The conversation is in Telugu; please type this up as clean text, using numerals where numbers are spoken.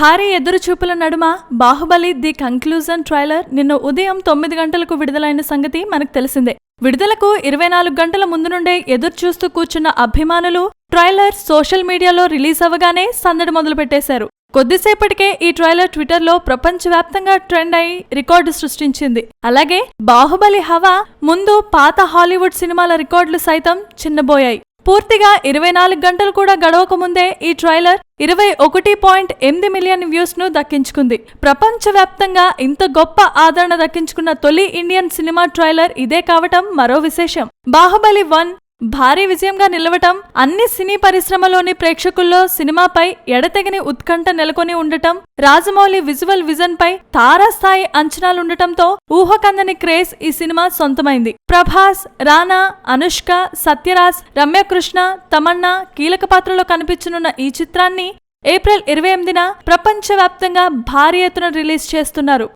భారీ ఎదురుచూపుల నడుమ బాహుబలి ది కంక్లూజన్ ట్రైలర్ నిన్న ఉదయం 9 గంటలకు విడుదలైన సంగతి మనకు తెలిసిందే. విడుదలకు 24 గంటల ముందు నుండే ఎదురుచూస్తూ కూర్చున్న అభిమానులు ట్రైలర్ సోషల్ మీడియాలో రిలీజ్ అవ్వగానే సందడి మొదలుపెట్టేశారు. కొద్దిసేపటికే ఈ ట్రైలర్ ట్విట్టర్లో ప్రపంచవ్యాప్తంగా ట్రెండ్ అయి రికార్డు సృష్టించింది. అలాగే బాహుబలి హవా ముందు పాత హాలీవుడ్ సినిమాల రికార్డులు సైతం చిన్నబోయాయి. పూర్తిగా 24 గంటలు కూడా గడవక ముందే ఈ ట్రైలర్ 21.8 మిలియన్ వ్యూస్ ను దక్కించుకుంది. ప్రపంచవ్యాప్తంగా ఇంత గొప్ప ఆదరణ దక్కించుకున్న తొలి ఇండియన్ సినిమా ట్రైలర్ ఇదే కావటం మరో విశేషం. బాహుబలి 1 భారీ విజయంగా నిలవటం, అన్ని సినీ పరిశ్రమలోని ప్రేక్షకుల్లో సినిమాపై ఎడతెగని ఉత్కంఠ నెలకొని ఉండటం, రాజమౌళి విజువల్ విజన్ పై తారాస్థాయి అంచనాలుండటంతో ఊహకందని క్రేజ్ ఈ సినిమా సొంతమైంది. ప్రభాస్, రానా, అనుష్క, సత్యరాజ్, రమ్యకృష్ణ, తమన్నా కీలక పాత్రలో కనిపించనున్న ఈ చిత్రాన్ని ఏప్రిల్ 28న ప్రపంచవ్యాప్తంగా భారీ ఎత్తున రిలీజ్ చేస్తున్నారు.